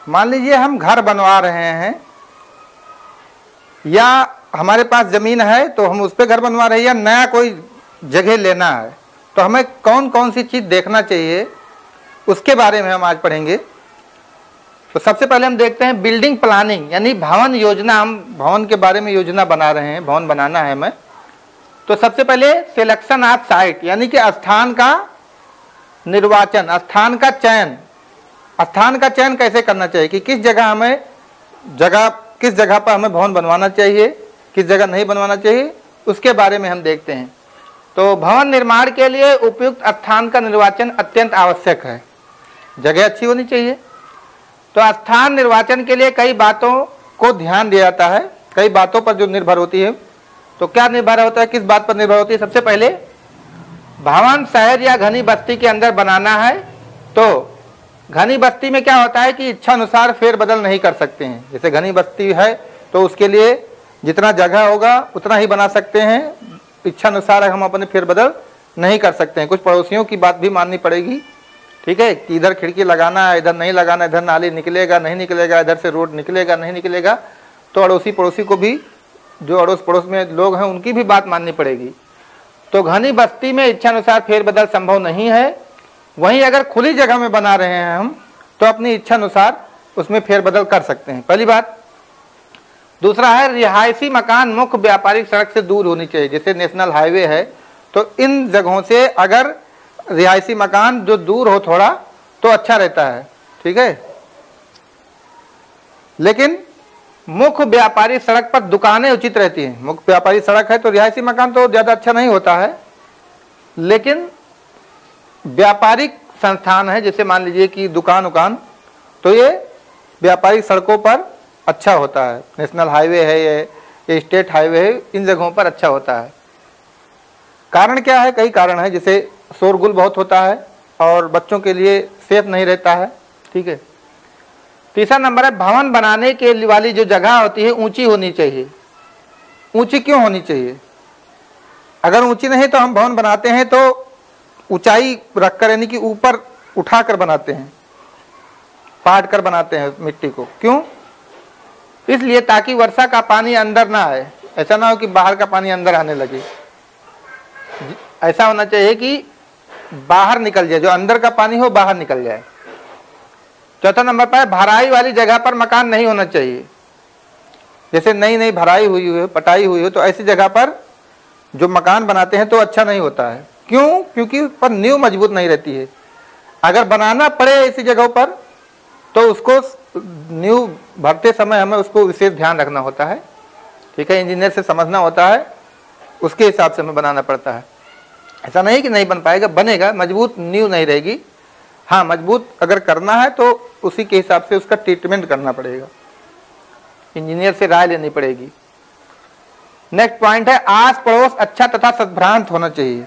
मान लीजिए हम घर बनवा रहे हैं या हमारे पास ज़मीन है तो हम उस पर घर बनवा रहे हैं, या नया कोई जगह लेना है, तो हमें कौन कौन सी चीज़ देखना चाहिए उसके बारे में हम आज पढ़ेंगे। तो सबसे पहले हम देखते हैं बिल्डिंग प्लानिंग, यानी भवन योजना। हम भवन के बारे में योजना बना रहे हैं, भवन बनाना है हमें। तो सबसे पहले सिलेक्शन ऑफ साइट, यानी कि स्थान का निर्वाचन, स्थान का चयन। स्थान का चयन कैसे करना चाहिए कि किस जगह हमें किस जगह पर हमें भवन बनवाना चाहिए, किस जगह नहीं बनवाना चाहिए, उसके बारे में हम देखते हैं। तो भवन निर्माण के लिए उपयुक्त स्थान का निर्वाचन अत्यंत आवश्यक है। जगह अच्छी होनी चाहिए। तो स्थान निर्वाचन के लिए कई बातों को ध्यान दिया जाता है, कई बातों पर जो निर्भर होती है। तो क्या निर्भर होता है, किस बात पर निर्भर होती है? सबसे पहले भवन शहर या घनी बस्ती के अंदर बनाना है तो घनी बस्ती में क्या होता है कि इच्छा अनुसार फेरबदल नहीं कर सकते हैं। जैसे घनी बस्ती है तो उसके लिए जितना जगह होगा उतना ही बना सकते हैं, इच्छा अनुसार हम अपने फेरबदल नहीं कर सकते हैं। कुछ पड़ोसियों की बात भी माननी पड़ेगी, ठीक है, कि इधर खिड़की लगाना है, इधर नहीं लगाना, इधर नाली निकलेगा नहीं निकलेगा, इधर से रोड निकलेगा नहीं निकलेगा। तो अड़ोसी पड़ोसी को भी, जो अड़ोस पड़ोस में लोग हैं, उनकी भी बात माननी पड़ेगी। तो घनी बस्ती में इच्छा अनुसार फेरबदल संभव नहीं है। वहीं अगर खुली जगह में बना रहे हैं हम तो अपनी इच्छा अनुसार उसमें फेरबदल कर सकते हैं, पहली बात। दूसरा है रिहायशी मकान मुख्य व्यापारिक सड़क से दूर होनी चाहिए। जैसे नेशनल हाईवे है तो इन जगहों से अगर रिहायशी मकान जो दूर हो थोड़ा तो अच्छा रहता है, ठीक है। लेकिन मुख्य व्यापारिक सड़क पर दुकानें उचित रहती हैं। मुख्य व्यापारिक सड़क है तो रिहायशी मकान तो ज़्यादा अच्छा नहीं होता है, लेकिन व्यापारिक संस्थान है, जैसे मान लीजिए कि दुकान, तो ये व्यापारिक सड़कों पर अच्छा होता है। नेशनल हाईवे है, ये स्टेट हाईवे है, इन जगहों पर अच्छा होता है। कारण क्या है? कई कारण है, जैसे शोरगुल बहुत होता है और बच्चों के लिए सेफ नहीं रहता है, ठीक है। तीसरा नंबर है भवन बनाने के वाली जो जगह होती है ऊंची होनी चाहिए। ऊंची क्यों होनी चाहिए? अगर ऊंची नहीं तो हम भवन बनाते हैं तो ऊंचाई रखकर, यानी कि ऊपर उठाकर बनाते हैं, पाट कर बनाते हैं मिट्टी को। क्यों? इसलिए ताकि वर्षा का पानी अंदर ना आए। ऐसा ना हो कि बाहर का पानी अंदर आने लगे। ऐसा होना चाहिए कि बाहर निकल जाए, जो अंदर का पानी हो बाहर निकल जाए। चौथा नंबर पर भराई वाली जगह पर मकान नहीं होना चाहिए। जैसे नई नई भराई हुई हो, पटाई हुई हो, तो ऐसी जगह पर जो मकान बनाते हैं तो अच्छा नहीं होता है। क्यों? क्योंकि उस पर नींव मजबूत नहीं रहती है। अगर बनाना पड़े ऐसी जगहों पर तो उसको नींव भरते समय हमें उसको विशेष ध्यान रखना होता है, ठीक है। इंजीनियर से समझना होता है, उसके हिसाब से हमें बनाना पड़ता है। ऐसा नहीं कि नहीं बन पाएगा, बनेगा, मजबूत नींव नहीं रहेगी। हाँ, मजबूत अगर करना है तो उसी के हिसाब से उसका ट्रीटमेंट करना पड़ेगा, इंजीनियर से राय लेनी पड़ेगी। नेक्स्ट पॉइंट है आस पड़ोस अच्छा तथा सद्भ्रांत होना चाहिए।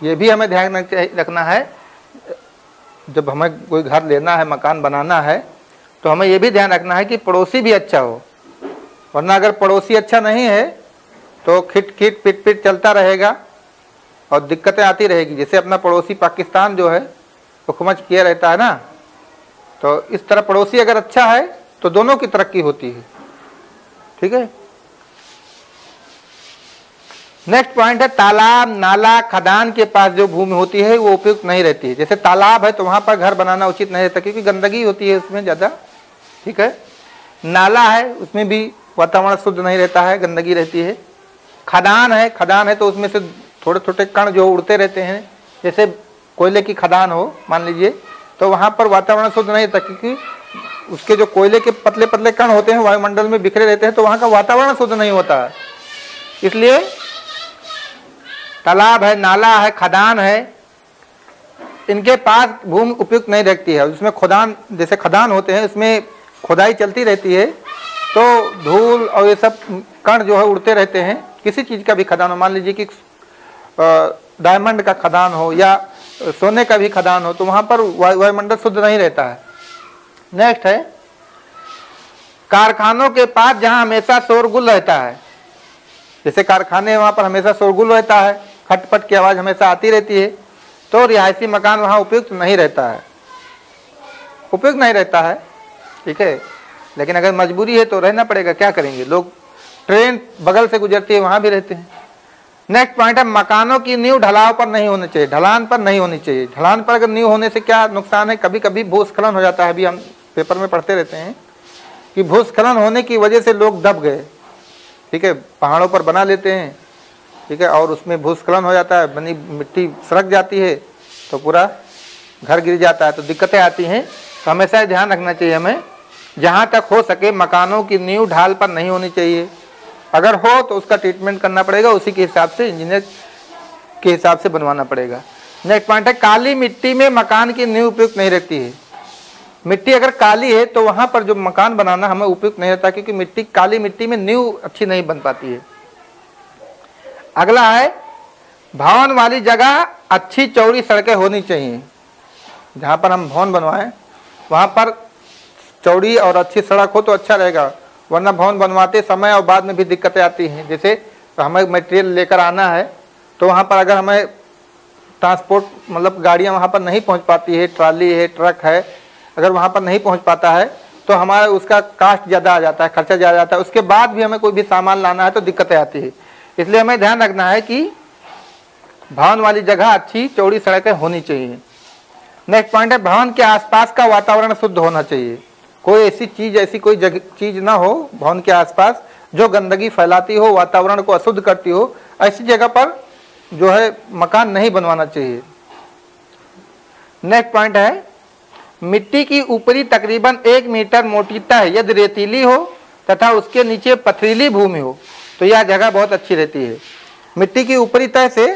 ये भी हमें ध्यान रखना है। जब हमें कोई घर लेना है, मकान बनाना है, तो हमें ये भी ध्यान रखना है कि पड़ोसी भी अच्छा हो। वरना अगर पड़ोसी अच्छा नहीं है तो खिट खिट पिट पिट चलता रहेगा और दिक्कतें आती रहेगी। जैसे अपना पड़ोसी पाकिस्तान जो है हुकूमत किया रहता है ना, तो इस तरह पड़ोसी अगर अच्छा है तो दोनों की तरक्की होती है, ठीक है। नेक्स्ट पॉइंट है तालाब, नाला, खदान के पास जो भूमि होती है वो उपयुक्त नहीं रहती है। जैसे तालाब है तो वहां पर घर बनाना उचित नहीं रहता, क्योंकि गंदगी होती है उसमें ज़्यादा, ठीक है। नाला है उसमें भी वातावरण शुद्ध नहीं रहता है, गंदगी रहती है। खदान है तो उसमें से थोड़े छोटे कण जो उड़ते रहते हैं, जैसे कोयले की खदान हो मान लीजिए, तो वहाँ पर वातावरण शुद्ध नहीं रहता, क्योंकि उसके जो कोयले के पतले पतले कण होते हैं वायुमंडल में बिखरे रहते हैं, तो वहाँ का वातावरण शुद्ध नहीं होता है। इसलिए तालाब है, नाला है, खदान है, इनके पास भूमि उपयुक्त नहीं रहती है। उसमें खुदान, जैसे खदान होते हैं उसमें खुदाई चलती रहती है तो धूल और ये सब कण जो है उड़ते रहते हैं। किसी चीज़ का भी खदान हो, मान लीजिए कि डायमंड का खदान हो या सोने का भी खदान हो, तो वहाँ पर वायुमंडल शुद्ध नहीं रहता है। नेक्स्ट है कारखानों के पास जहाँ हमेशा शोरगुल रहता है। जैसे कारखाने वहाँ पर हमेशा शोरगुल रहता है, खटपट की आवाज़ हमेशा आती रहती है, तो रिहायशी मकान वहाँ उपयुक्त नहीं रहता है, उपयुक्त नहीं रहता है। ठीक है। लेकिन अगर मजबूरी है तो रहना पड़ेगा, क्या करेंगे। लोग ट्रेन बगल से गुजरती है वहाँ भी रहते हैं। नेक्स्ट पॉइंट है मकानों की नींव ढलाव पर नहीं होनी चाहिए, ढलान पर नहीं होनी चाहिए। ढलान पर अगर नींव होने से क्या नुकसान है, कभी कभी भूस्खलन हो जाता है। अभी हम पेपर में पढ़ते रहते हैं कि भूस्खलन होने की वजह से लोग दब गए, ठीक है, पहाड़ों पर बना लेते हैं, ठीक है, और उसमें भूस्खलन हो जाता है, बनी मिट्टी सरक जाती है तो पूरा घर गिर जाता है, तो दिक्कतें आती हैं। तो हमेशा ध्यान रखना चाहिए हमें, जहाँ तक हो सके मकानों की नींव ढाल पर नहीं होनी चाहिए। अगर हो तो उसका ट्रीटमेंट करना पड़ेगा, उसी के हिसाब से इंजीनियर के हिसाब से बनवाना पड़ेगा। नेक्स्ट पॉइंट है काली मिट्टी में मकान की नींव उपयुक्त नहीं रहती है। मिट्टी अगर काली है तो वहाँ पर जो मकान बनाना हमें उपयुक्त नहीं रहता, क्योंकि मिट्टी काली मिट्टी में नींव अच्छी नहीं बन पाती है। अगला है भवन वाली जगह अच्छी चौड़ी सड़कें होनी चाहिए। जहाँ पर हम भवन बनवाएं वहाँ पर चौड़ी और अच्छी सड़क हो तो अच्छा रहेगा, वरना भवन बनवाते समय और बाद में भी दिक्कतें आती हैं। जैसे हमें मटेरियल लेकर आना है तो वहाँ पर अगर हमें ट्रांसपोर्ट मतलब गाड़ियाँ वहाँ पर नहीं पहुँच पाती है, ट्राली है, ट्रक है, अगर वहाँ पर नहीं पहुँच पाता है तो हमारा उसका कास्ट ज़्यादा आ जाता है, खर्चा ज़्यादा आता है। उसके बाद भी हमें कोई भी सामान लाना है तो दिक्कतें आती है। इसलिए हमें ध्यान रखना है कि भवन वाली जगह अच्छी चौड़ी सड़कें होनी चाहिए। नेक्स्ट पॉइंट है भवन के आसपास का वातावरण शुद्ध होना चाहिए। कोई ऐसी चीज़, ऐसी कोई चीज़ ना हो भवन के आसपास जो गंदगी फैलाती हो, वातावरण को अशुद्ध करती हो, ऐसी जगह पर जो है मकान नहीं बनवाना चाहिए। नेक्स्ट पॉइंट है मिट्टी की ऊपरी तकरीबन 1 मीटर मोटी तह यदि रेतीली हो तथा उसके नीचे पथरीली भूमि हो तो यह जगह बहुत अच्छी रहती है। मिट्टी की ऊपरी तह से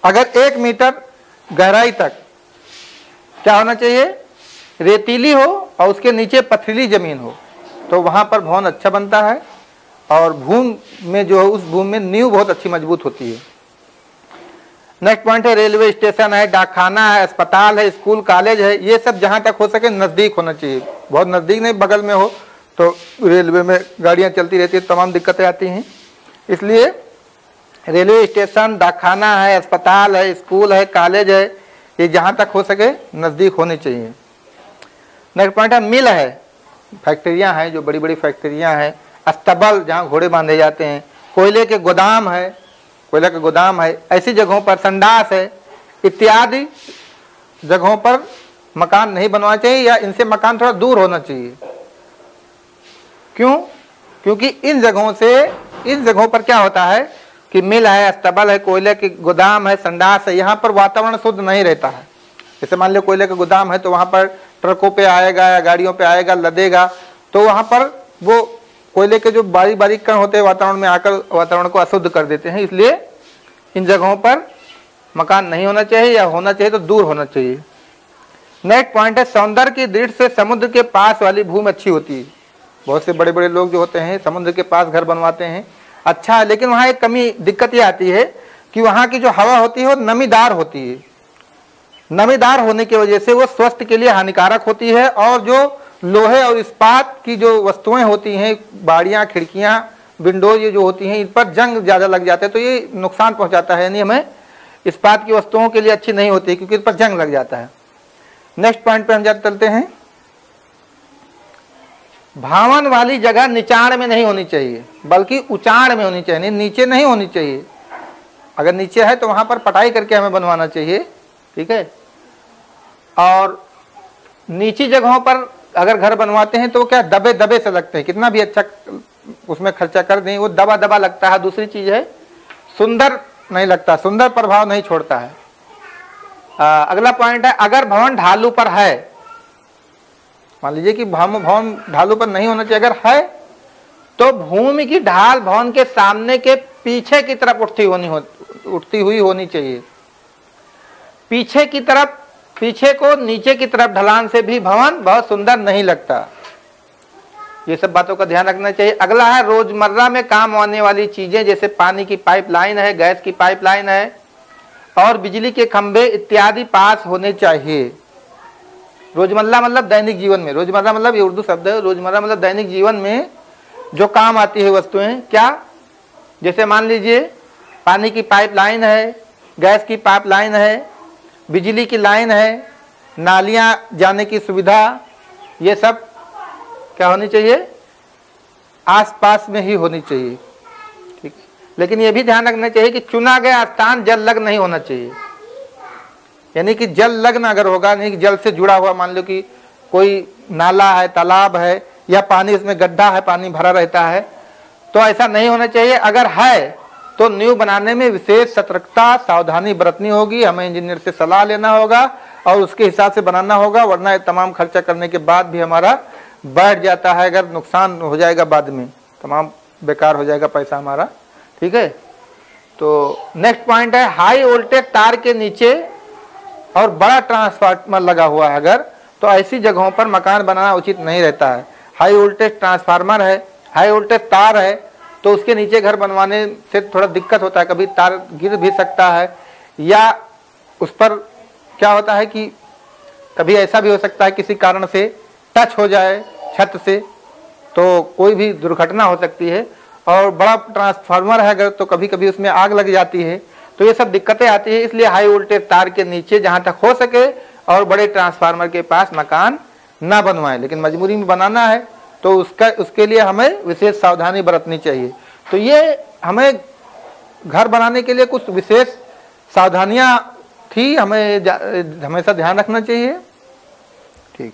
अगर 1 मीटर गहराई तक क्या होना चाहिए, रेतीली हो और उसके नीचे पथरीली जमीन हो तो वहाँ पर भवन अच्छा बनता है और भूमि में जो है उस भूमि में नींव बहुत अच्छी मजबूत होती है। नेक्स्ट पॉइंट है रेलवे स्टेशन है, डाकखाना है, अस्पताल है, स्कूल कॉलेज है, ये सब जहाँ तक हो सके नज़दीक होना चाहिए। बहुत नज़दीक नहीं, बगल में हो तो रेलवे में गाड़ियाँ चलती रहती है, तमाम दिक्कतें आती हैं। इसलिए रेलवे स्टेशन, डाकखाना है, अस्पताल है, स्कूल है, कॉलेज है, ये जहाँ तक हो सके नज़दीक होने चाहिए। नेक्स्ट पॉइंट है मिल है, फैक्ट्रियाँ हैं, जो बड़ी बड़ी फैक्ट्रियाँ हैं, अस्तबल जहाँ घोड़े बांधे जाते हैं, कोयले के गोदाम है, कोयला का गोदाम है, ऐसी जगहों पर संडास है, इत्यादि जगहों पर मकान नहीं बनवाना चाहिए या इनसे मकान थोड़ा दूर होना चाहिए। क्यों? क्योंकि इन जगहों पर क्या होता है कि मिल है, अस्तबल है, कोयले के गोदाम है, संडास है, यहाँ पर वातावरण शुद्ध नहीं रहता है। जैसे मान लो कोयले का गोदाम है तो वहाँ पर ट्रकों पे आएगा या गाड़ियों पे आएगा, लदेगा, तो वहाँ पर वो कोयले के जो बारीक बारीक कण होते हैं वातावरण में आकर वातावरण को अशुद्ध कर देते हैं। इसलिए इन जगहों पर मकान नहीं होना चाहिए या होना चाहिए तो दूर होना चाहिए। नेक्स्ट पॉइंट है सौंदर्य की दृष्टि से समुद्र के पास वाली भूमि अच्छी होती है। बहुत से बड़े बड़े लोग जो होते हैं समुद्र के पास घर बनवाते हैं, अच्छा है, लेकिन वहाँ एक कमी दिक्कत ये आती है कि वहाँ की जो हवा होती है वो नमीदार होती है। नमीदार होने की वजह से वो स्वास्थ्य के लिए हानिकारक होती है और जो लोहे और इस्पात की जो वस्तुएं होती हैं, बाड़ियाँ, खिड़कियाँ, विंडोज ये जो होती हैं, इन पर जंग ज़्यादा लग जाता है तो ये नुकसान पहुँचाता है। यानी हमें इस्पात की वस्तुओं के लिए अच्छी नहीं होती क्योंकि इस पर जंग लग जाता है। नेक्स्ट पॉइंट पे हम चलते हैं, भवन वाली जगह निचाण में नहीं होनी चाहिए बल्कि उचाण में होनी चाहिए, नीचे नहीं होनी चाहिए। अगर नीचे है तो वहाँ पर पटाई करके हमें बनवाना चाहिए, ठीक है। और नीची जगहों पर अगर घर बनवाते हैं तो क्या दबे दबे से लगते हैं, कितना भी अच्छा उसमें खर्चा कर दें वो दबा दबा लगता है। दूसरी चीज़ है सुंदर नहीं लगता, सुंदर प्रभाव नहीं छोड़ता है। अगला पॉइंट है अगर भवन ढालू पर है, मान लीजिए कि भवन ढालू पर नहीं होना चाहिए, अगर है तो भूमि की ढाल भवन के सामने के पीछे की तरफ उठती हुई होनी चाहिए। पीछे की तरफ, पीछे को नीचे की तरफ ढलान से भी भवन बहुत सुंदर नहीं लगता। ये सब बातों का ध्यान रखना चाहिए। अगला है रोजमर्रा में काम आने वाली चीजें, जैसे पानी की पाइपलाइन है, गैस की पाइपलाइन है और बिजली के खंभे इत्यादि पास होने चाहिए। रोजमर्रा मतलब दैनिक जीवन में, रोजमर्रा मतलब ये उर्दू शब्द है, रोजमर्रा मतलब दैनिक जीवन में जो काम आती है वस्तुएं, क्या, जैसे मान लीजिए पानी की पाइपलाइन है, गैस की पाइपलाइन है, बिजली की लाइन है, नालियां जाने की सुविधा, ये सब क्या होनी चाहिए, आसपास में ही होनी चाहिए। ठीक, लेकिन ये भी ध्यान रखना चाहिए कि चुना गया स्थान जल लग्न नहीं होना चाहिए। यानी कि जल लग्न अगर होगा, नहीं कि जल से जुड़ा हुआ, मान लो कि कोई नाला है, तालाब है, या पानी उसमें गड्ढा है, पानी भरा रहता है, तो ऐसा नहीं होना चाहिए। अगर है तो नींव बनाने में विशेष सतर्कता सावधानी बरतनी होगी, हमें इंजीनियर से सलाह लेना होगा और उसके हिसाब से बनाना होगा, वरना ये तमाम खर्चा करने के बाद भी हमारा बैठ जाता है, अगर नुकसान हो जाएगा बाद में, तमाम बेकार हो जाएगा पैसा हमारा। ठीक है, तो नेक्स्ट पॉइंट है हाई वोल्टेज तार के नीचे और बड़ा ट्रांसफार्मर लगा हुआ है अगर, तो ऐसी जगहों पर मकान बनाना उचित नहीं रहता है। हाई वोल्टेज ट्रांसफार्मर है, हाई वोल्टेज तार है, तो उसके नीचे घर बनवाने से थोड़ा दिक्कत होता है, कभी तार गिर भी सकता है, या उस पर क्या होता है कि कभी ऐसा भी हो सकता है किसी कारण से टच हो जाए छत से, तो कोई भी दुर्घटना हो सकती है। और बड़ा ट्रांसफार्मर है अगर, तो कभी कभी उसमें आग लग जाती है, तो ये सब दिक्कतें आती है। इसलिए हाई वोल्टेज तार के नीचे जहाँ तक हो सके और बड़े ट्रांसफार्मर के पास मकान ना बनवाएं, लेकिन मजबूरी में बनाना है तो उसके लिए हमें विशेष सावधानी बरतनी चाहिए। तो ये हमें घर बनाने के लिए कुछ विशेष सावधानियां थी, हमें हमेशा ध्यान रखना चाहिए। ठीक।